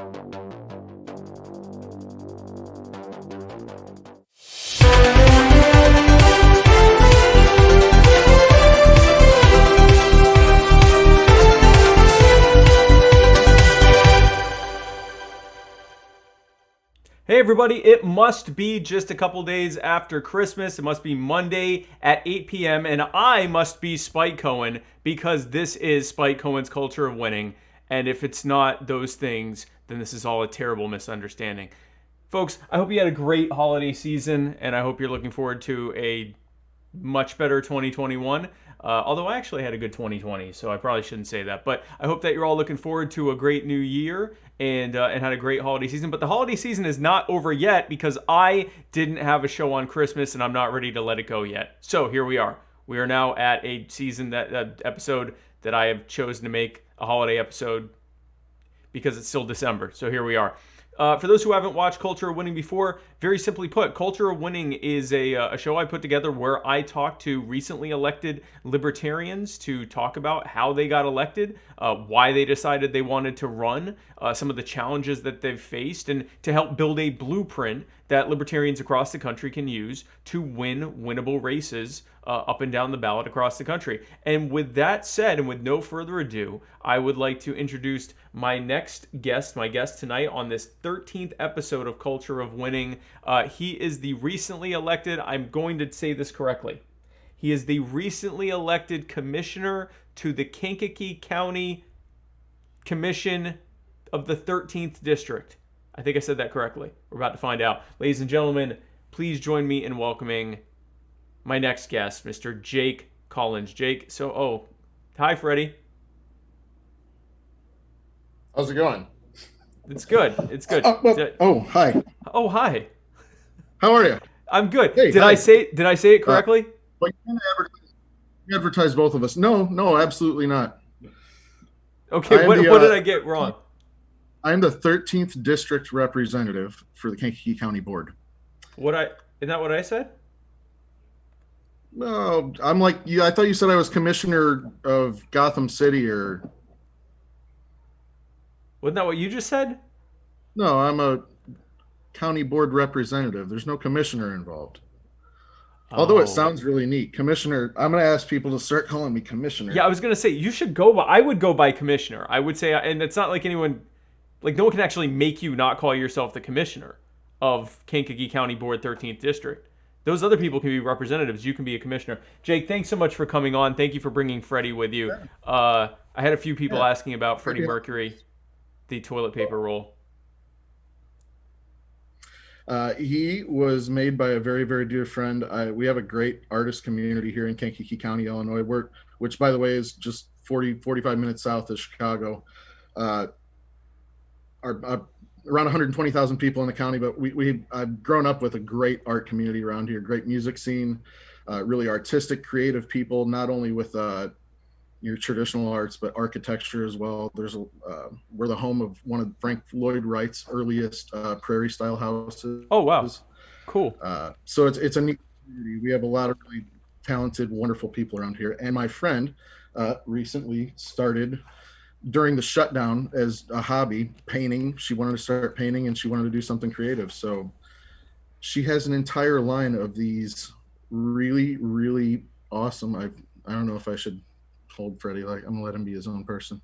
Hey everybody, it must be just a couple days after Christmas. It must be Monday at 8 p.m. and I must be Spike Cohen because this is Spike Cohen's Culture of Winning. And if it's not those things, then this is all a terrible misunderstanding. Folks, I hope you had a great holiday season and I hope you're looking forward to a much better 2021. Although I actually had a good 2020, so I probably shouldn't say that. But I hope that you're all looking forward to a great new year and had a great holiday season. But the holiday season is not over yet because I didn't have a show on Christmas and I'm not ready to let it go yet. So here we are. We are now at a season that episode that I have chosen to make a holiday episode because it's still December. So here we are. For those who haven't watched Culture of Winning before, very simply put, Culture of Winning is a show I put together where I talk to recently elected libertarians to talk about how they got elected, why they decided they wanted to run, some of the challenges that they've faced, and to help build a blueprint that libertarians across the country can use to win winnable races up and down the ballot across the country. And with that said, and with no further ado, I would like to introduce my next guest, my guest tonight on this 13th episode of Culture of Winning. He is the recently elected, I'm going to say this correctly, he is the recently elected commissioner to the Kankakee County Commission of the 13th District. I think I said that correctly. We're about to find out. Ladies and gentlemen, please join me in welcoming my next guest, Mr. Jake Collins. Jake, hi, Freddie. How's it going? It's good. It's good. Hi. Oh, hi. How are you? I'm good. Hey, did I say it correctly? You advertise both of us. No, absolutely not. Okay, what did I get wrong? I'm the 13th district representative for the Kankakee County Board. Isn't that what I said? No, I'm like you. I thought you said I was commissioner of Gotham City, or wasn't that what you just said? No, I'm a county board representative. There's no commissioner involved. Although it sounds really neat. Commissioner, I'm going to ask people to start calling me commissioner. Yeah, I was going to say, you should go by, I would go by commissioner. I would say, and it's not like anyone, like no one can actually make you not call yourself the commissioner of Kankakee County Board 13th District. Those other people can be representatives. You can be a commissioner. Jake, thanks so much for coming on. Thank you for bringing Freddie with you. I had a few people asking about Freddie Mercury, the toilet paper roll. He was made by a very, very dear friend. We have a great artist community here in Kankakee County, Illinois, which, by the way, is just 45 minutes south of Chicago. Around 120,000 people in the county, but I've grown up with a great art community around here, great music scene, really artistic, creative people, not only with your traditional arts, but architecture as well. We're the home of one of Frank Lloyd Wright's earliest prairie style houses. Oh, wow. Cool. So it's a neat community. We have a lot of really talented, wonderful people around here. And my friend recently started during the shutdown as a hobby, painting. She wanted to start painting and she wanted to do something creative. So she has an entire line of these really, really awesome. I don't know if I should hold Freddie, like I'm gonna let him be his own person.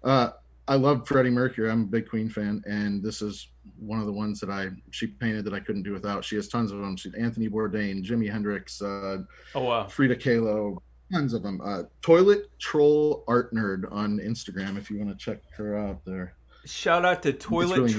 I love Freddie Mercury. I'm a big Queen fan, and this is one of the ones that she painted that I couldn't do without. She has tons of them. She's Anthony Bourdain, Jimi Hendrix, Frida Kahlo, tons of them. Toilet Troll Art Nerd on Instagram if you want to check her out there. Shout out to Toilet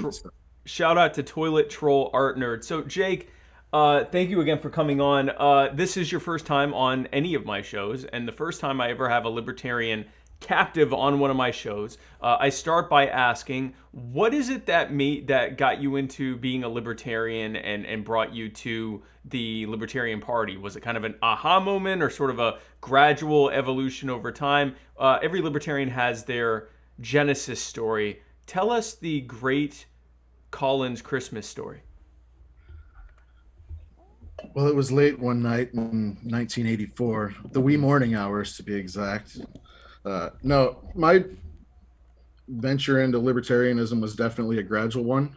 Troll Art Nerd. So Jake, thank you again for coming on. This is your first time on any of my shows, and the first time I ever have a libertarian captive on one of my shows. I start by asking, what is it that got you into being a libertarian and brought you to the Libertarian Party? Was it kind of an aha moment or sort of a gradual evolution over time? Every libertarian has their genesis story. Tell us the great Collins Christmas story. Well, it was late one night in 1984, the wee morning hours to be exact. venture into libertarianism was definitely a gradual one.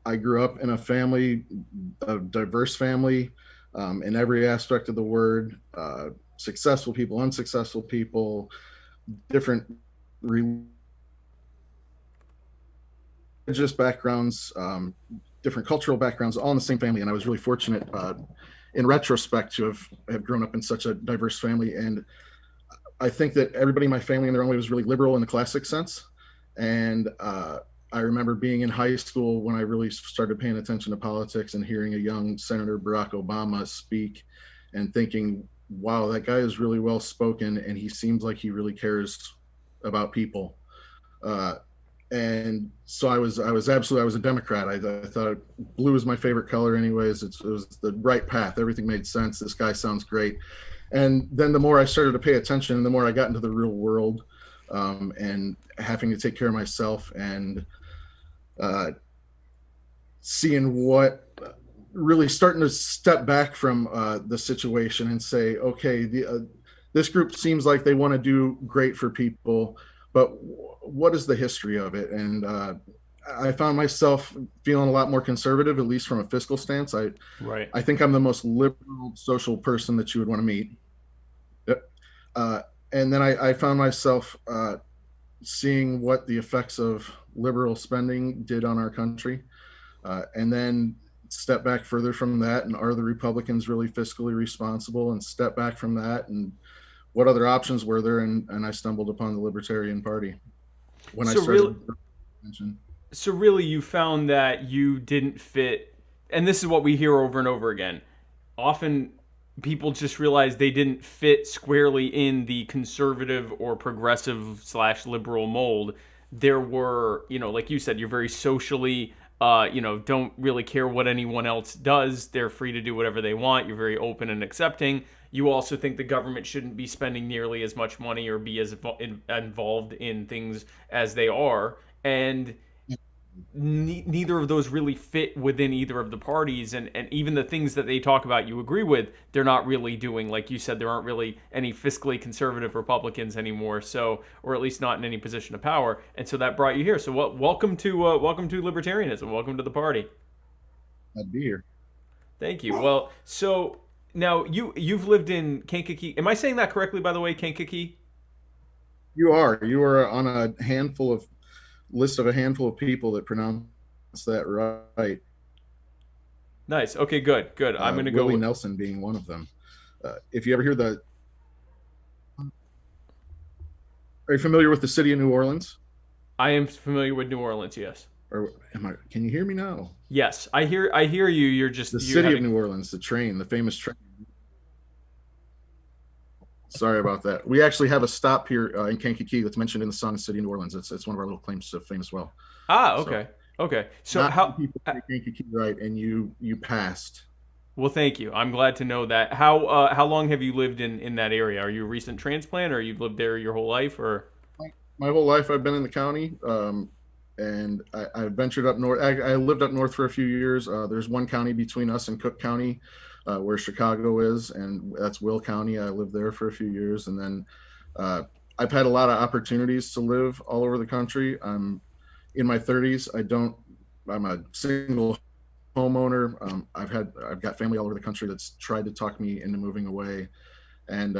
I grew up in a family, a diverse family, in every aspect of the word. Successful people, unsuccessful people, different religious backgrounds, different cultural backgrounds, all in the same family. And I was really fortunate, in retrospect, to have grown up in such a diverse family. And I think that everybody in my family in their own way was really liberal in the classic sense. And I remember being in high school when I really started paying attention to politics and hearing a young Senator Barack Obama speak and thinking, wow, that guy is really well spoken and he seems like he really cares about people. Uh, and so I was a Democrat. I thought blue was my favorite color, anyways. It was the right path. Everything made sense. This guy sounds great. And then the more I started to pay attention, the more I got into the real world, and having to take care of myself and uh, seeing what really starting to step back from the situation and say, okay, this group seems like they want to do great for people, but what is the history of it? And I found myself feeling a lot more conservative, at least from a fiscal stance. Right. I think I'm the most liberal social person that you would want to meet. Yep. And then I found myself seeing what the effects of liberal spending did on our country. And then step back further from that, and are the Republicans really fiscally responsible? And step back from that, and what other options were there? And I stumbled upon the Libertarian Party when I So really, started. so really, you found that you didn't fit, and this is what we hear over and over again. Often, people just realize they didn't fit squarely in the conservative or progressive slash liberal mold. There were, like you said, you're very socially, don't really care what anyone else does. They're free to do whatever they want. You're very open and accepting. You also think the government shouldn't be spending nearly as much money or be as involved in things as they are. And neither of those really fit within either of the parties, and even the things that they talk about you agree with, they're not really doing. Like you said, there aren't really any fiscally conservative Republicans anymore, so, or at least not in any position of power, and so that brought you here. So welcome to libertarianism. Welcome to the party. I'd be here. Thank you. Well, so now you've lived in Kankakee. Am I saying that correctly, by the way? Kankakee. You are on a list of a handful of people that pronounce that right. Nice. Okay, good. I'm gonna go Willie with, Nelson being one of them. If you ever hear are you familiar with the city of New Orleans? I am familiar with New Orleans. Yes. Or can you hear me now? Yes, I hear you. The city of New Orleans, the famous train. Sorry about that. We actually have a stop here in Kankakee that's mentioned in the song "City of New Orleans." It's one of our little claims to fame as well. Okay. Okay. So not how people say Kankakee right, and you passed. well, thank you. I'm glad to know that. How long have you lived in that area? Are you a recent transplant, or you've lived there your whole life, or? My whole life I've been in the county, and I ventured up north. I lived up north for a few years. There's one county between us and Cook County, where Chicago is, and that's Will County. I lived there for a few years, and then I've had a lot of opportunities to live all over the country. I'm in my 30s. I'm a single homeowner. I've got family all over the country that's tried to talk me into moving away, and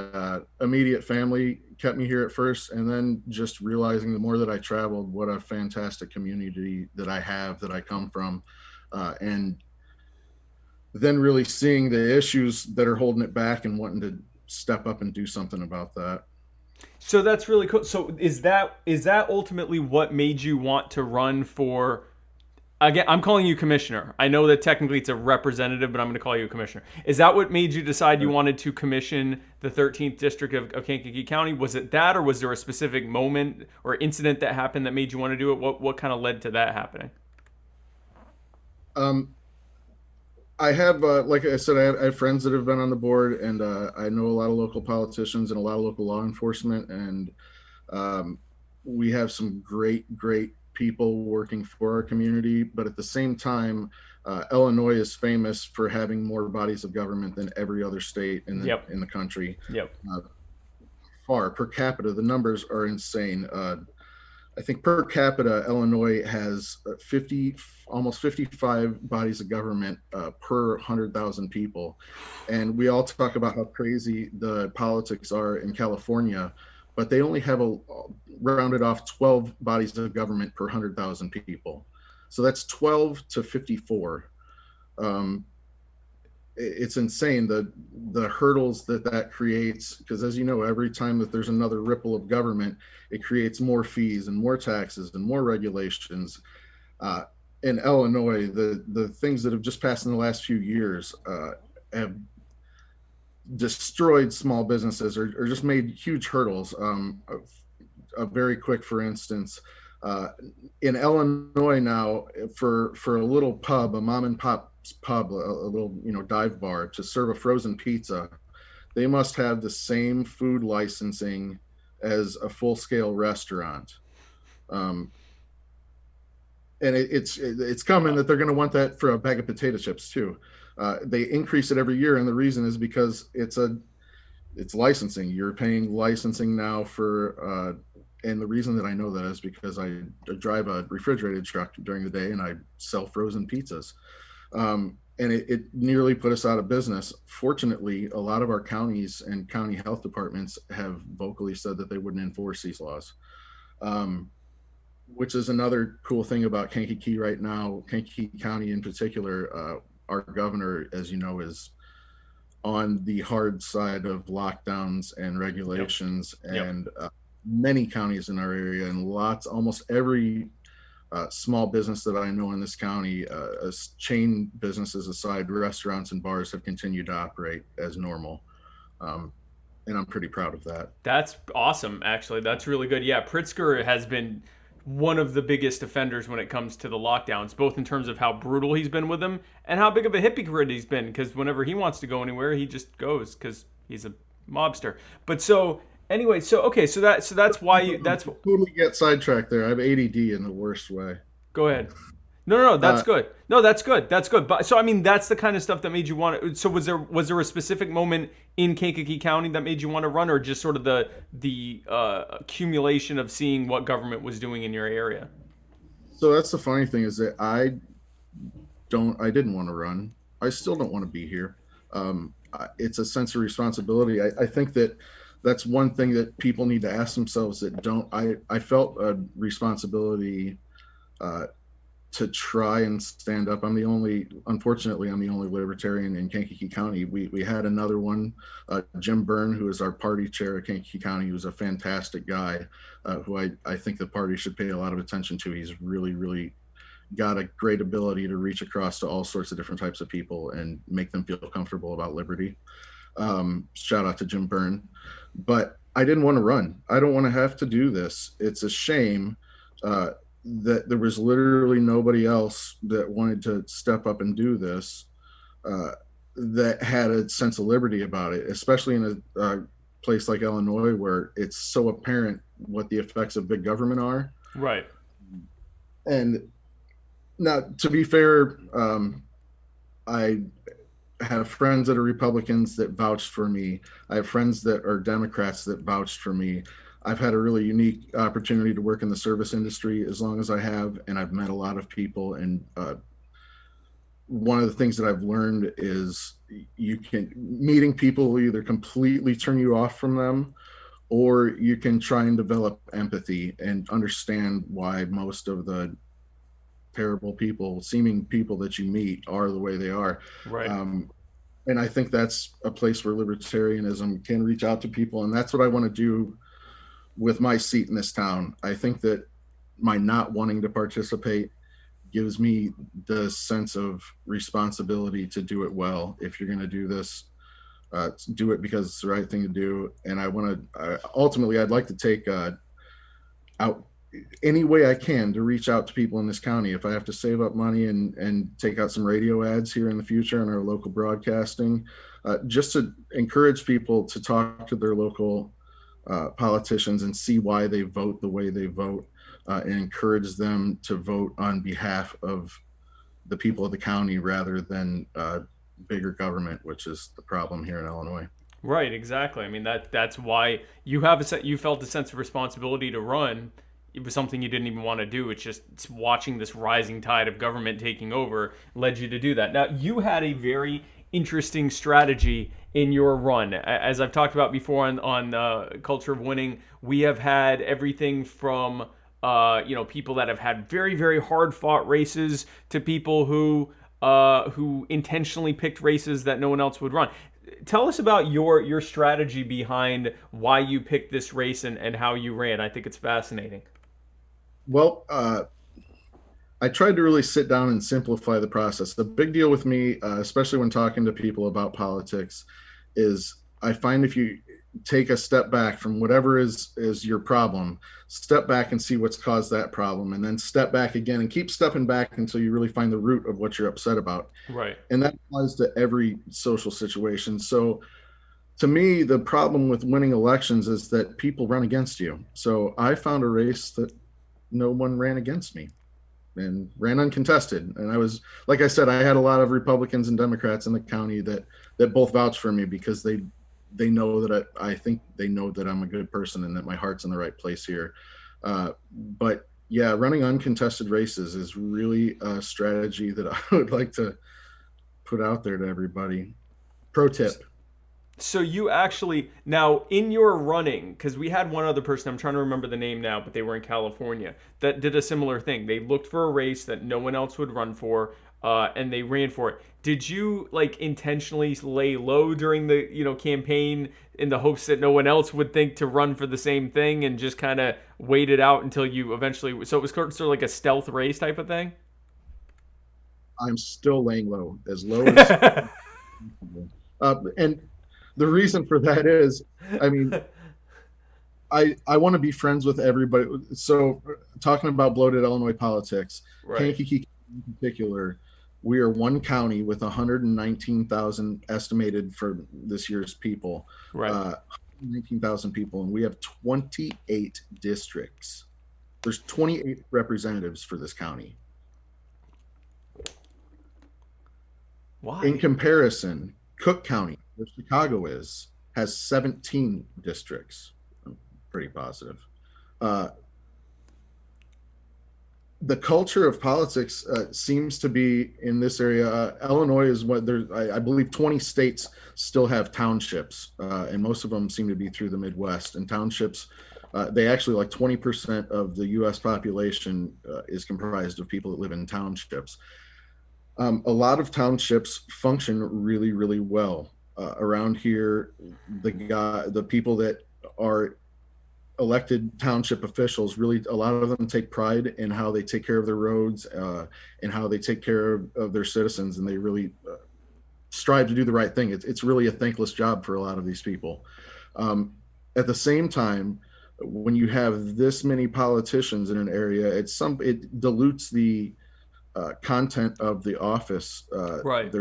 immediate family kept me here at first, and then just realizing the more that I traveled, what a fantastic community that I have, that I come from, and then really seeing the issues that are holding it back and wanting to step up and do something about that. So that's really cool. So is that ultimately what made you want to run for? Again, I'm calling you commissioner. I know that technically it's a representative, but I'm going to call you a commissioner. Is that what made you decide you wanted to commission the 13th district of Kankakee County? Was it that, or was there a specific moment or incident that happened that made you want to do it? What kind of led to that happening? Um, I have, like I said, I have friends that have been on the board, and I know a lot of local politicians and a lot of local law enforcement, and we have some great people working for our community. But at the same time, Illinois is famous for having more bodies of government than every other state in the country. Yep. Far per capita, the numbers are insane. I think per capita, Illinois has 50, almost 55 bodies of government per 100,000 people. And we all talk about how crazy the politics are in California, but they only have a rounded off 12 bodies of government per 100,000 people. So that's 12 to 54. Um, it's insane the hurdles that creates, because as you know, every time that there's another ripple of government, it creates more fees and more taxes and more regulations. uh, in Illinois, the things that have just passed in the last few years have destroyed small businesses, or just made huge hurdles. A very quick, for instance, uh, in Illinois now, for a little pub, a mom and pop pub, a little dive bar, to serve a frozen pizza, they must have the same food licensing as a full scale restaurant. Um, and it's coming Wow. that they're going to want that for a bag of potato chips too. They increase it every year, and the reason is because it's licensing. You're paying licensing now for, and the reason that I know that is because I drive a refrigerated truck during the day and I sell frozen pizzas. And it nearly put us out of business. Fortunately, a lot of our counties and county health departments have vocally said that they wouldn't enforce these laws. Um, which is another cool thing about Kankakee right now. Kankakee County in particular, our governor, as you know, is on the hard side of lockdowns and Yep. regulations, Yep. and many counties in our area, and almost every small business that I know in this county, as chain businesses aside, restaurants and bars have continued to operate as normal. Um, and I'm pretty proud of that. That's awesome, actually. That's really good. Yeah, Pritzker has been one of the biggest offenders when it comes to the lockdowns, both in terms of how brutal he's been with them and how big of a hypocrite he's been. Because whenever he wants to go anywhere, he just goes because he's a mobster. But so anyway, so okay, so that's why you that's Totally get sidetracked there. I have ADD in the worst way. go ahead. No, that's Uh, good. No, that's good. That's good. But so I mean, that's the kind of stuff that made you want to. So was there a specific moment in Kankakee County that made you want to run, or just sort of the accumulation of seeing what government was doing in your area? so that's the funny thing, is that I didn't want to run. I still don't want to be here. It's a sense of responsibility. I think that that's one thing that people need to ask themselves that don't. I felt a responsibility uh, to try and stand up. Unfortunately, I'm the only libertarian in Kankakee County. We had another one, Jim Byrne, who is our party chair of Kankakee County, who's a fantastic guy, who I think the party should pay a lot of attention to. He's really, really got a great ability to reach across to all sorts of different types of people and make them feel comfortable about liberty. Shout out to Jim Byrne. But I didn't want to run. I don't want to have to do this. It's a shame uh, that there was literally nobody else that wanted to step up and do this, uh, that had a sense of liberty about it, especially in a place like Illinois where it's so apparent what the effects of big government are. Right. And now, to be fair, I have friends that are Republicans that vouched for me. I have friends that are Democrats that vouched for me. I've had a really unique opportunity to work in the service industry as long as I have, and I've met a lot of people. And one of the things that I've learned is meeting people will either completely turn you off from them, or you can try and develop empathy and understand why most of the terrible people, seeming people that you meet, are the way they are. Right. Um, and I think that's a place where libertarianism can reach out to people, and that's what I want to do with my seat in this town. I think that my not wanting to participate gives me the sense of responsibility to do it well. If you're going to do this, do it because it's the right thing to do. And I want to ultimately, I'd like to take out any way I can to reach out to people in this county. If I have to save up money and take out some radio ads here in the future in our local broadcasting, just to encourage people to talk to their local politicians and see why they vote the way they vote, and encourage them to vote on behalf of the people of the county rather than bigger government, which is the problem here in Illinois. Right, exactly. I mean that's why you felt a sense of responsibility to run, it was something you didn't even want to do. It's watching this rising tide of government taking over led you to do that. Now, you had a very interesting strategy in your run. As I've talked about before on Culture of Winning, we have had everything from people that have had very, very hard fought races to people who intentionally picked races that no one else would run. Tell us about your strategy behind why you picked this race and how you ran. I think it's fascinating. Well, I tried to really sit down and simplify the process. The big deal with me, especially when talking to people about politics, is I find if you take a step back from whatever is your problem, step back and see what's caused that problem, and then step back again and keep stepping back until you really find the root of what you're upset about. Right. And that applies to every social situation. So to me, the problem with winning elections is that people run against you. So I found a race that no one ran against me and ran uncontested. And I was, like I said, I had a lot of Republicans and Democrats in the county that both vouched for me because they know that I think they know that I'm a good person and that my heart's in the right place here. But yeah, running uncontested races is really a strategy that I would like to put out there to everybody. Pro tip. So you actually now in your running, because we had one other person, I'm trying to remember the name now, but they were in California that did a similar thing. They looked for a race that no one else would run for, and they ran for it. Did you like intentionally lay low during the campaign in the hopes that no one else would think to run for the same thing, and just kind of wait it out until you eventually? So it was sort of like a stealth race type of thing. I'm still laying low as and the reason for that is, I mean, I want to be friends with everybody. So talking about bloated Illinois politics, Right. Kankakee in particular, we are one county with 119,000 estimated for this year's people. Right. 119,000 people, and we have 28 districts. There's 28 representatives for this county. In Why? comparison, Cook County, where Chicago is, has 17 districts. I'm pretty positive. Uh, the culture of politics seems to be in this area. Illinois is what there. I believe 20 states still have townships, and most of them seem to be through the Midwest. And townships, they actually like 20% of the U.S. population is comprised of people that live in townships. A lot of townships function really, really well around here. The people that are elected township officials, really a lot of them take pride in how they take care of their roads and how they take care of their citizens, and they really strive to do the right thing. It's really a thankless job for a lot of these people. At the same time, when you have this many politicians in an area, it dilutes the content of the office. Right.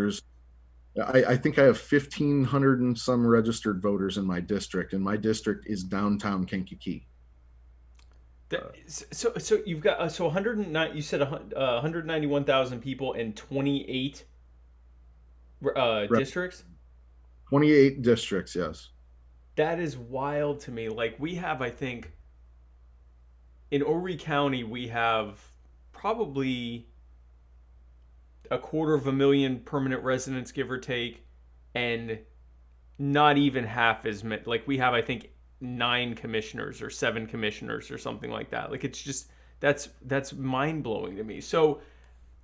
I think I have 1,500 and some registered voters in my district, and my district is downtown Kankakee. So you've got 109. You said 191,000 people in 28 Right. districts. 28 districts, yes. That is wild to me. Like we have, I think, in Horry County, we have probably a quarter of a million permanent residents, give or take, and not even half as many. Like we have, I think, 9 commissioners or 7 commissioners or something like that. Like it's just that's mind blowing to me. So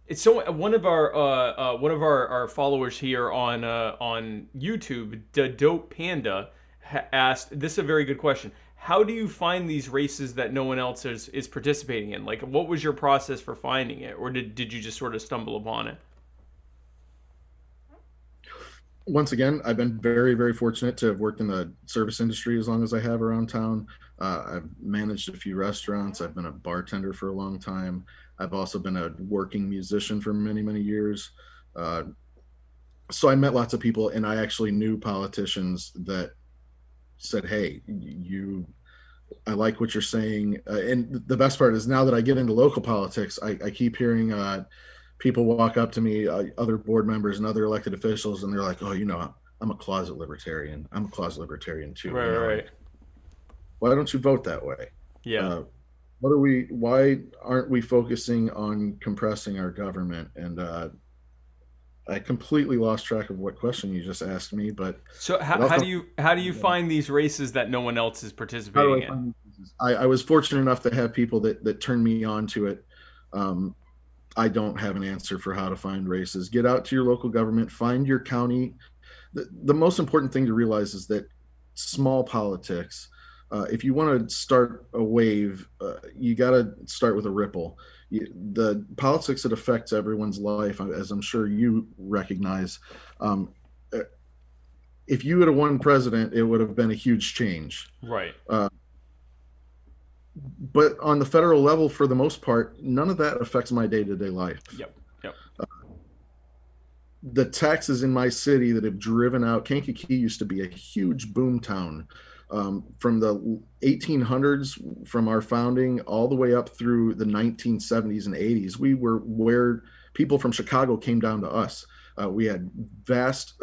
it's so one of our followers here on YouTube, the Dope Panda, asked this is a very good question. How do you find these races that no one else is participating in? Like, what was your process for finding it, or did you just sort of stumble upon it? Once again, I've been very, very fortunate to have worked in the service industry as long as I have around town. I've managed a few restaurants. I've been a bartender for a long time. I've also been a working musician for many, many years. Uh, so I met lots of people, and I actually knew politicians that said, "Hey, I like what you're saying." And the best part is now that I get into local politics, I keep hearing people walk up to me, other board members and other elected officials, and they're like, "Oh, I'm a closet libertarian. I'm a closet libertarian too. Right, right, right. Why don't you vote that way?" Yeah. Uh, what are we? Why aren't we focusing on compressing our government? And I completely lost track of what question you just asked me, but So I'll come. how do you find these races that no one else is How do participating I in? find these pieces? I was fortunate enough to have people that turned me on to it. Um, I don't have an answer for how to find races. Get out to your local government, find your county. The most important thing to realize is that small politics, if you want to start a wave, you got to start with a ripple. The politics that affects everyone's life, as I'm sure you recognize, um, if you had a one president, it would have been a huge change. Right. Uh, but on the federal level, for the most part, none of that affects my day to day life. Yep. Yep. The taxes in my city that have driven out Kankakee used to be a huge boom town. From the 1800s, from our founding all the way up through the 1970s and 80s, we were where people from Chicago came down to us. We had vast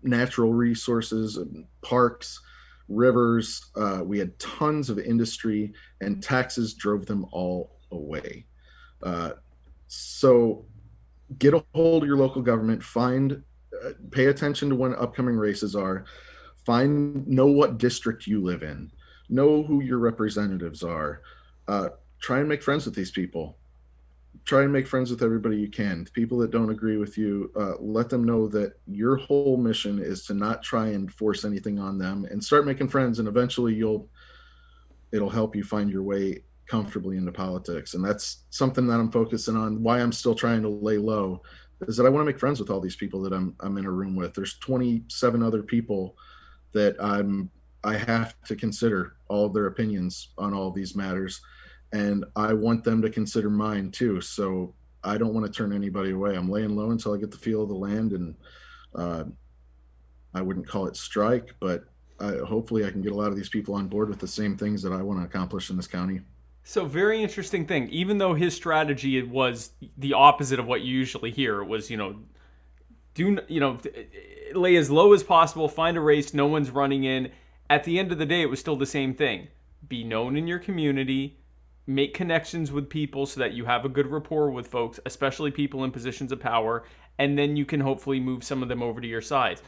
natural resources, parks, rivers. We had tons of industry, and taxes drove them all away. So get a hold of your local government, pay attention to when upcoming races are, know what district you live in, know who your representatives are, try and make friends with these people, try and make friends with everybody you can. The people that don't agree with you, let them know that your whole mission is to not try and force anything on them, and start making friends, and eventually it'll help you find your way comfortably into politics. And that's something that I'm focusing on. Why I'm still trying to lay low is that I want to make friends with all these people that I'm in a room with. There's 27 other people that I have to consider all of their opinions on all these matters, and I want them to consider mine too. So I don't want to turn anybody away. I'm laying low until I get the feel of the land, and I wouldn't call it strike, but hopefully I can get a lot of these people on board with the same things that I want to accomplish in this county. So very interesting thing. Even though his strategy was the opposite of what you usually hear, it was lay as low as possible, find a race no one's running in. At the end of the day, it was still the same thing. Be known in your community, make connections with people so that you have a good rapport with folks, especially people in positions of power, and then you can hopefully move some of them over to your side.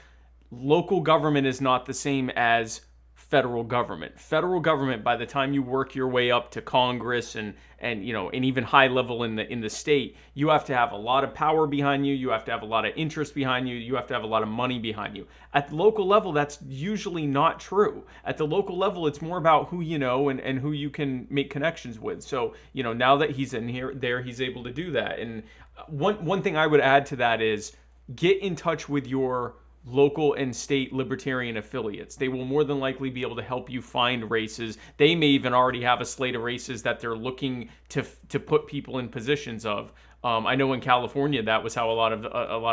Local government is not the same as federal government. Federal government, by the time you work your way up to Congress and even high level in the state, you have to have a lot of power behind you. You have to have a lot of interest behind you. You have to have a lot of money behind you. At the local level, that's usually not true. At the local level, it's more about who you know and who you can make connections with. So now that he's in there, he's able to do that. And one thing I would add to that is get in touch with your local and state libertarian affiliates. They will more than likely be able to help you find races. They may even already have a slate of races that they're looking to put people in positions of. I know in California that was how a lot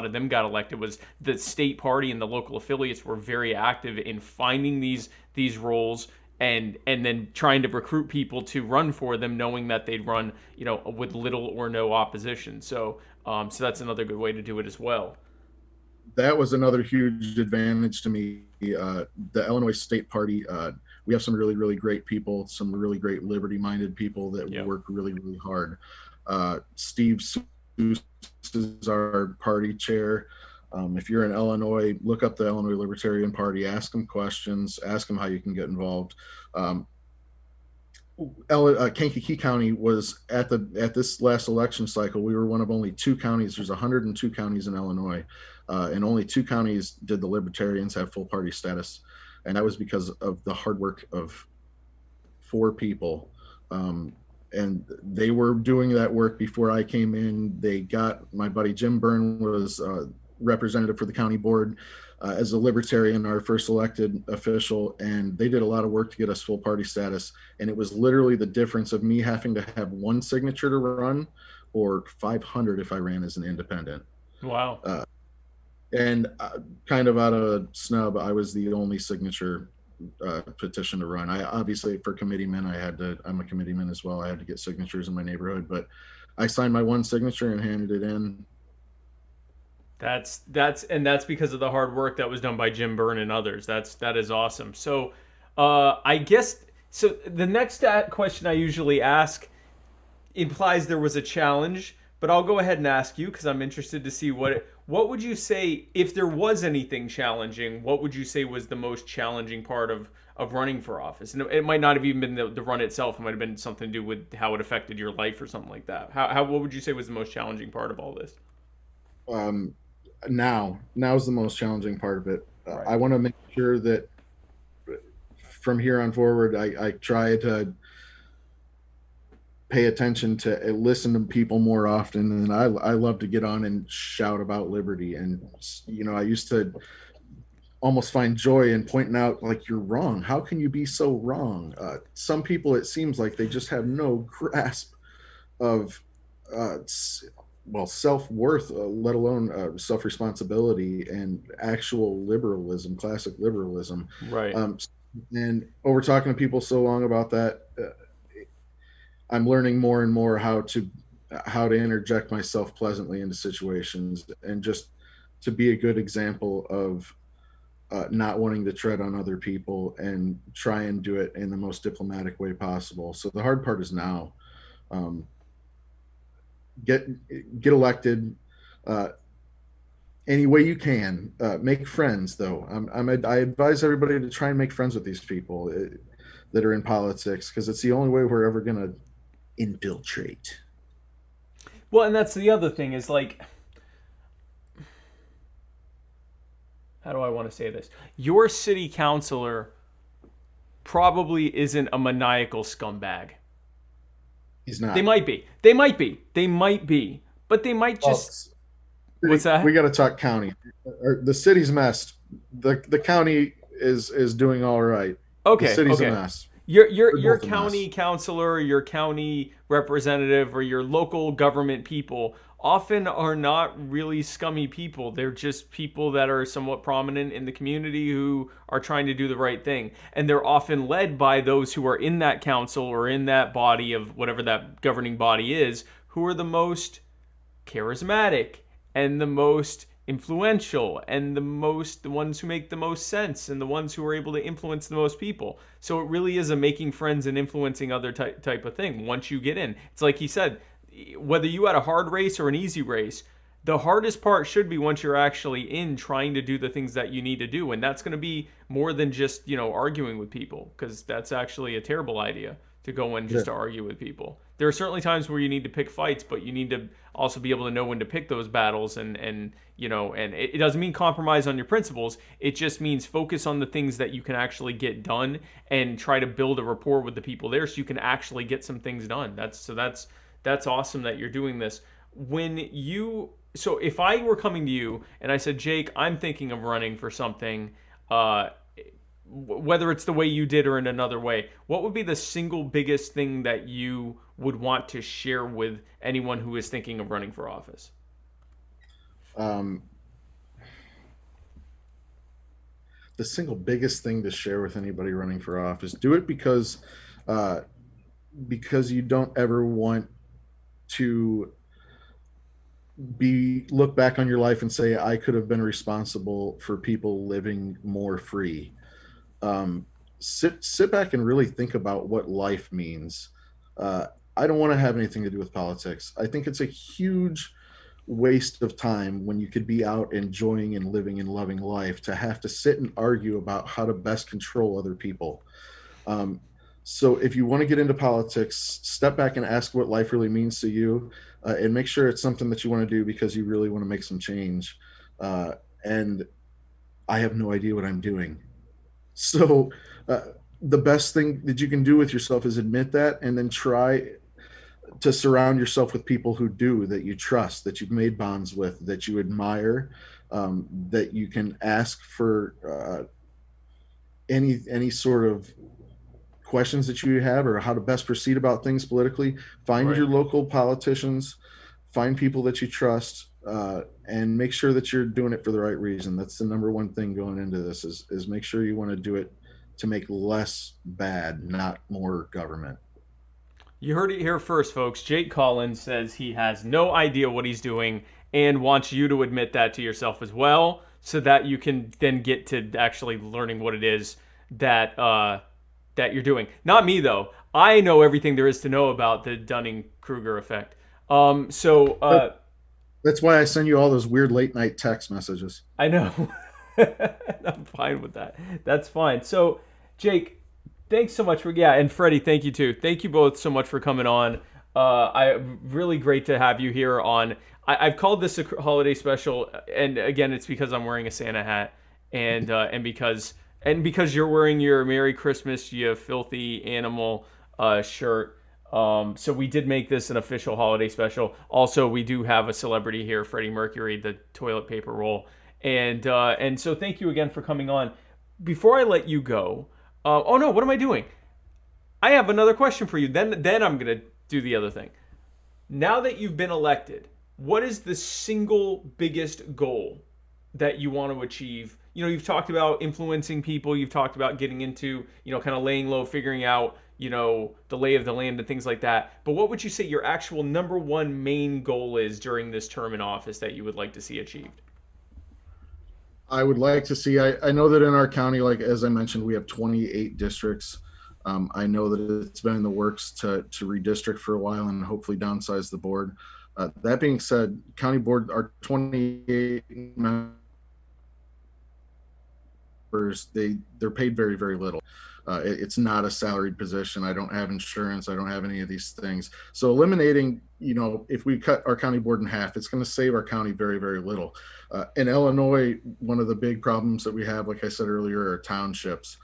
of them got elected. Was the state party and the local affiliates were very active in finding these roles and then trying to recruit people to run for them, knowing that they'd run with little or no opposition. So that's another good way to do it as well. That was another huge advantage to me. The Illinois State Party, we have some really, really great people, some really great liberty-minded people that work really, really hard. Steve Seuss is our party chair. If you're in Illinois, look up the Illinois Libertarian Party, ask them questions, ask them how you can get involved. Kankakee County was at this last election cycle. We were one of only two counties. There's 102 counties in Illinois, and only two counties did the Libertarians have full party status, and that was because of the hard work of 4 people. And they were doing that work before I came in. They got my buddy Jim Byrne was representative for the county board as a libertarian, our first elected official, and they did a lot of work to get us full party status. And it was literally the difference of me having to have 1 signature to run or 500 if I ran as an independent. Wow. And kind of out of snub, I was the only signature petition to run. I obviously, for committeemen, I'm a committeeman as well. I had to get signatures in my neighborhood, but I signed my 1 signature and handed it in. That's because of the hard work that was done by Jim Byrne and others. That is awesome. So, I guess so. The next question I usually ask implies there was a challenge, but I'll go ahead and ask you because I'm interested to see what would you say if there was anything challenging? What would you say was the most challenging part of running for office? And it might not have even been the run itself. It might have been something to do with how it affected your life or something like that. How what would you say was the most challenging part of all this? Um, now is the most challenging part of it. Right. I want to make sure that from here on forward, I try to pay attention to listen to people more often. And I love to get on and shout about liberty. And, I used to almost find joy in pointing out, like, you're wrong. How can you be so wrong? Some people, it seems like they just have no grasp of, uh, well, self-worth, let alone self-responsibility and actual liberalism, classic liberalism. Right. Um, and over talking to people so long about that, I'm learning more and more how to interject myself pleasantly into situations and just to be a good example of not wanting to tread on other people and try and do it in the most diplomatic way possible. So the hard part is now. Um, get get elected uh, any way you can. Make friends, though. I advise everybody to try and make friends with these people that are in politics, because it's the only way we're ever going to infiltrate. Well, and that's the other thing is like, how do I want to say this? Your city councilor probably isn't a maniacal scumbag. He's They not. might be. They might be. They might be. But they might Well, just. What's we that? got to talk county. The city's messed. The county is doing all right. The Okay, city's a okay. mess. Your They're both a county mess. councilor, your county representative, or your local government people often are not really scummy people. They're just people that are somewhat prominent in the community who are trying to do the right thing. And they're often led by those who are in that council or in that body of whatever that governing body is, who are the most charismatic and the most influential and the ones who make the most sense and the ones who are able to influence the most people. So it really is a making friends and influencing other type of thing once you get in. It's like he said, whether you had a hard race or an easy race, the hardest part should be once you're actually in trying to do the things that you need to do, and that's going to be more than just arguing with people, because that's actually a terrible idea to go in Yeah, just to argue with people. There are certainly times where you need to pick fights, but you need to also be able to know when to pick those battles, and it doesn't mean compromise on your principles. It just means focus on the things that you can actually get done and try to build a rapport with the people there so you can actually get some things done. That's awesome that you're doing this. So if I were coming to you and I said, Jake, I'm thinking of running for something, uh, whether it's the way you did or in another way, what would be the single biggest thing that you would want to share with anyone who is thinking of running for office? um, the single biggest thing to share with anybody running for office: do it uh, because you don't ever want to be look back on your life and say, I could have been responsible for people living more free. um, sit back and really think about what life means. uh, I don't want to have anything to do with politics. I think it's a huge waste of time when you could be out enjoying and living and loving life to have to sit and argue about how to best control other people. um, so if you want to get into politics, step back and ask what life really means to you, and make sure it's something that you want to do because you really want to make some change. And I have no idea what I'm doing. So uh, the best thing that you can do with yourself is admit that, and then try to surround yourself with people who do, that you trust, that you've made bonds with, that you admire, that you can ask for any sort of questions that you have, or how to best proceed about things politically. Find Right. your local politicians, find people that you trust, and make sure that you're doing it for the right reason. That's the number one thing going into this, is make sure you want to do it to make less bad, not more government. You heard it here first, folks. Jake Collins says he has no idea what he's doing and wants you to admit that to yourself as well, so that you can then get to actually learning what it is that that you're doing. Not me though. I know everything there is to know about the Dunning-Kruger effect. So That's why I send you all those weird late night text messages. I know. I'm fine with that. That's fine. So, Jake, thanks so much for and Freddie, thank you too. Thank you both so much for coming on. I really great to have you here on. I've called this a holiday special, and again, it's because I'm wearing a Santa hat, and because you're wearing your Merry Christmas, you filthy animal shirt. So we did make this an official holiday special. Also, we do have a celebrity here, Freddie Mercury, the toilet paper roll, and so thank you again for coming on. Before I let you go, oh no, what am I doing? I have another question for you. Then I'm gonna do the other thing. Now that you've been elected, what is the single biggest goal that you want to achieve? You've talked about influencing people, you've talked about getting into, kind of laying low, figuring out, the lay of the land and things like that. But what would you say your actual number one main goal is during this term in office that you would like to see achieved? I would like to see. I know that in our county, like as I mentioned, we have 28 districts. I know that it's been in the works to redistrict for a while and hopefully downsize the board. That being said, county board, our 28 members, they're paid very, very little. It's not a salaried position. I don't have insurance. I don't have any of these things. So eliminating, if we cut our county board in half, it's going to save our county very, very little. In Illinois, one of the big problems that we have, like I said earlier, are townships.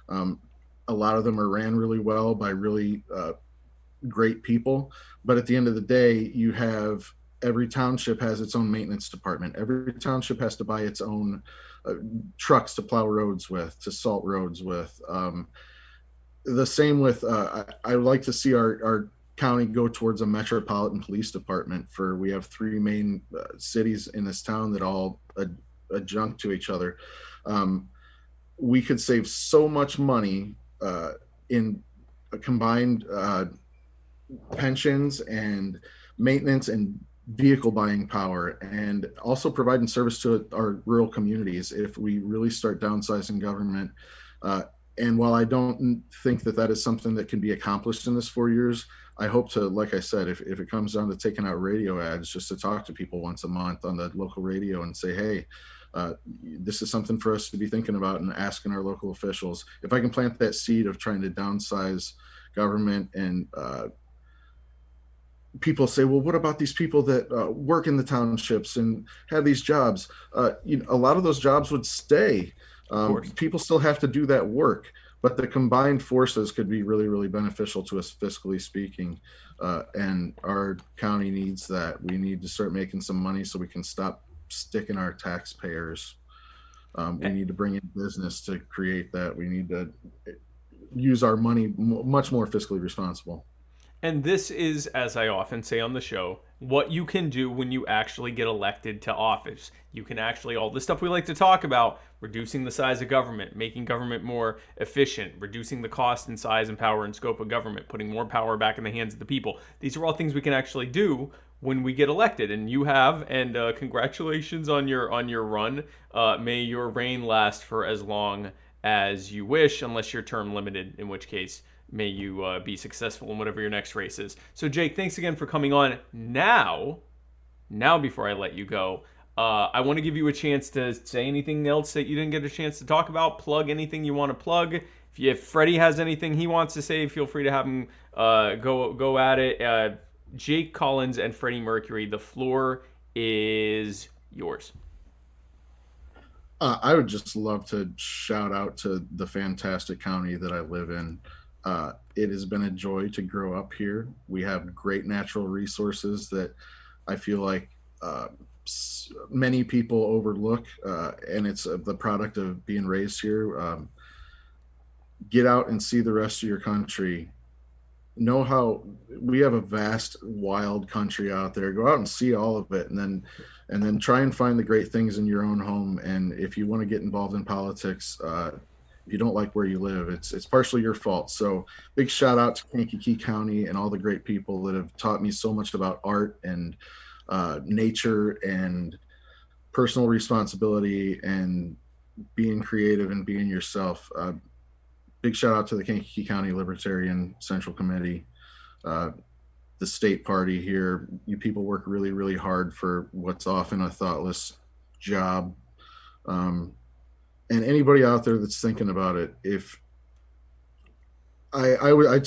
A lot of them are ran really well by really great people. But at the end of the day, you have every township has its own maintenance department. Every township has to buy its own trucks to plow roads with, to salt roads with. The same with, I would like to see our county go towards a metropolitan police department. We have three main cities in this town that all adjunct to each other. We could save so much money in combined pensions and maintenance and vehicle buying power, and also providing service to our rural communities if we really start downsizing government. And while I don't think that is something that can be accomplished in this 4 years, I hope to, like I said, if it comes down to taking out radio ads, just to talk to people once a month on the local radio and say, hey, this is something for us to be thinking about and asking our local officials. If I can plant that seed of trying to downsize government, and people say, well, what about these people that work in the townships and have these jobs? A lot of those jobs would stay. People still have to do that work, but the combined forces could be really, really beneficial to us fiscally speaking. And our county needs that. We need to start making some money so we can stop sticking our taxpayers. We need to bring in business to create that. We need to use our money much more fiscally responsible. And this is, as I often say on the show, what you can do when you actually get elected to office. You can actually, all the stuff we like to talk about, reducing the size of government, making government more efficient, reducing the cost and size and power and scope of government, putting more power back in the hands of the people. These are all things we can actually do when we get elected, and you have. And congratulations on your run. May your reign last for as long as you wish, unless you're term limited, in which case may you be successful in whatever your next race is. So Jake, thanks again for coming on. Now before I let you go, I want to give you a chance to say anything else that you didn't get a chance to talk about. Plug anything you want to plug. If Freddie has anything he wants to say, feel free to have him go at it. Jake Collins and Freddie Mercury, the floor is yours. I would just love to shout out to the fantastic county that I live in. It has been a joy to grow up here. We have great natural resources that I feel like many people overlook, and it's the product of being raised here. Get out and see the rest of your country. Know how we have a vast, wild country out there. Go out and see all of it, and then try and find the great things in your own home. And if you want to get involved in politics, if you don't like where you live, it's partially your fault. So big shout out to Kankakee County and all the great people that have taught me so much about art and nature and personal responsibility and being creative and being yourself. big shout out to the Kankakee County Libertarian Central Committee, uh, the state party here. You people work really, really hard for what's often a thoughtless job. Um, and anybody out there that's thinking about it, if I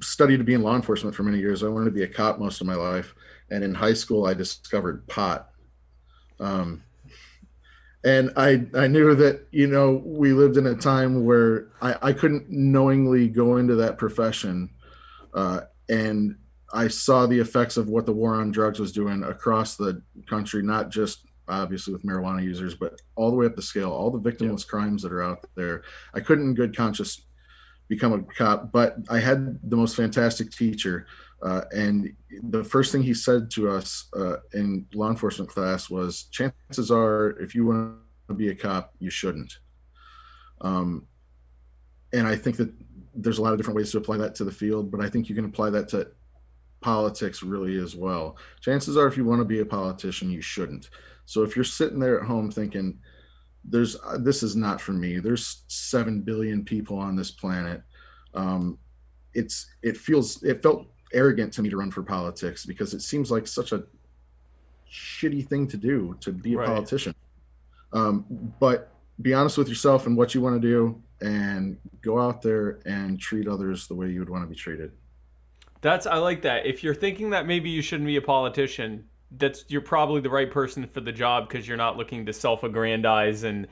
studied to be in law enforcement for many years. I wanted to be a cop most of my life, and in high school, I discovered pot. Um, and I knew that we lived in a time where I couldn't knowingly go into that profession, and I saw the effects of what the war on drugs was doing across the country, not just obviously with marijuana users, but all the way up the scale, all the victimless crimes that are out there. I couldn't in good conscience become a cop, but I had the most fantastic teacher. And the first thing he said to us in law enforcement class was, chances are, if you want to be a cop, you shouldn't. And I think that there's a lot of different ways to apply that to the field, but I think you can apply that to politics really as well. Chances are, if you want to be a politician, you shouldn't. So if you're sitting there at home thinking, this is not for me, there's 7 billion people on this planet. It felt arrogant to me to run for politics, because it seems like such a shitty thing to do, to be a politician. But be honest with yourself and what you want to do, and go out there and treat others the way you would want to be treated. I like that. If you're thinking that maybe you shouldn't be a politician, you're probably the right person for the job, because you're not looking to self-aggrandize and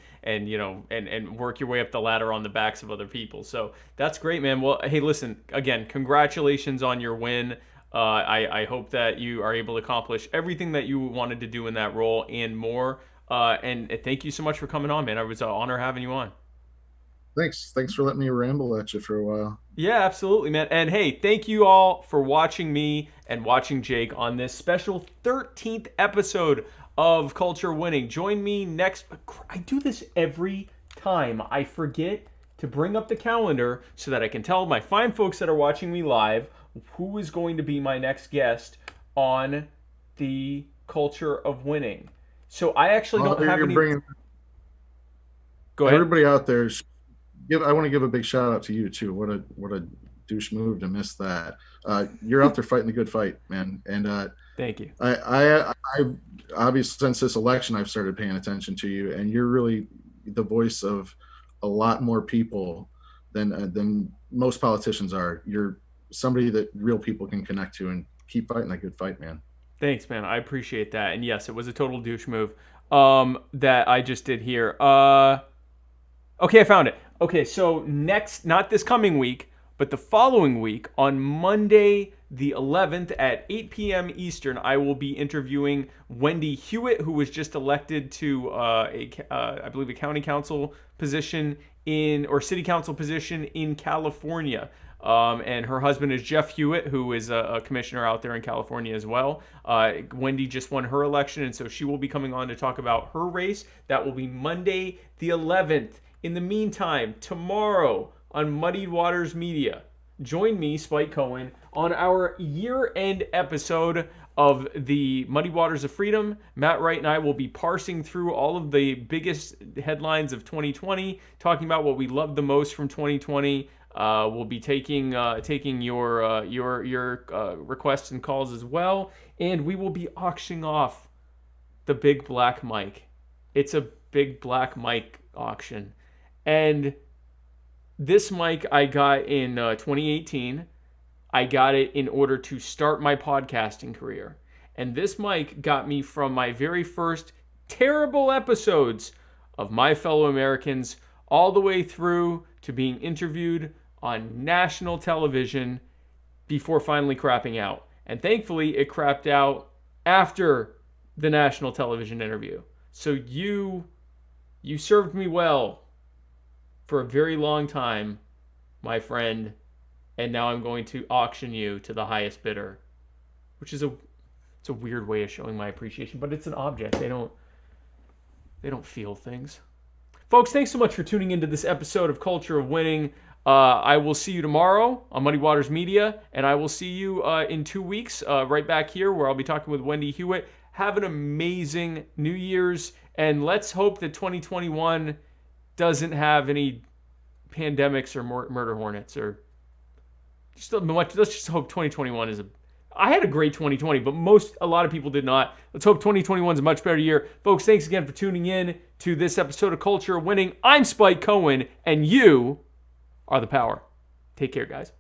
work your way up the ladder on the backs of other people. So that's great, man. Well, hey, listen, again, congratulations on your win. I hope that you are able to accomplish everything that you wanted to do in that role and more. And thank you so much for coming on, man. It was an honor having you on. Thanks for letting me ramble at you for a while. Yeah, absolutely, man. And hey, thank you all for watching me and watching Jake on this special 13th episode of Culture Winning. Join me next. I do this every time. I forget to bring up the calendar so that I can tell my fine folks that are watching me live who is going to be my next guest on the Culture of Winning. So I actually don't have any. Go ahead. Everybody out there, I want to give a big shout out to you too. What a douche move to miss that. You're out there fighting the good fight, man. And thank you. I obviously, since this election, I've started paying attention to you, and you're really the voice of a lot more people than most politicians are. You're somebody that real people can connect to, and keep fighting that good fight, man. Thanks, man. I appreciate that. And yes, it was a total douche move that I just did here. Okay, I found it. Okay, so next, not this coming week, but the following week, on Monday the 11th at 8 p.m. Eastern, I will be interviewing Wendy Hewitt, who was just elected to I believe a county council position or city council position in California. And her husband is Jeff Hewitt, who is a commissioner out there in California as well. Wendy just won her election, and so she will be coming on to talk about her race. That will be Monday the 11th. In the meantime, tomorrow on Muddied Waters Media, join me, Spike Cohen, on our year-end episode of the Muddy Waters of Freedom. Matt Wright and I will be parsing through all of the biggest headlines of 2020, talking about what we loved the most from 2020. We'll be taking your requests and calls as well, and we will be auctioning off the big black mic. It's a big black mic auction. And this mic I got in 2018. I got it in order to start my podcasting career. And this mic got me from my very first terrible episodes of My Fellow Americans all the way through to being interviewed on national television before finally crapping out. And thankfully, it crapped out after the national television interview. So you served me well for a very long time, my friend, and now I'm going to auction you to the highest bidder, which is it's a weird way of showing my appreciation, but it's an object. They don't feel things. Folks, thanks so much for tuning into this episode of Culture of Winning. I will see you tomorrow on Muddy Waters Media, and I will see you in 2 weeks right back here where I'll be talking with Wendy Hewitt. Have an amazing New Year's, and let's hope that 2021 doesn't have any pandemics or more murder hornets or just let's just hope 2021 is I had a great 2020, but a lot of people did not. Let's hope 2021 is a much better year. Folks, thanks again for tuning in to this episode of Culture of Winning. I'm Spike Cohen, and you are the power. Take care, guys.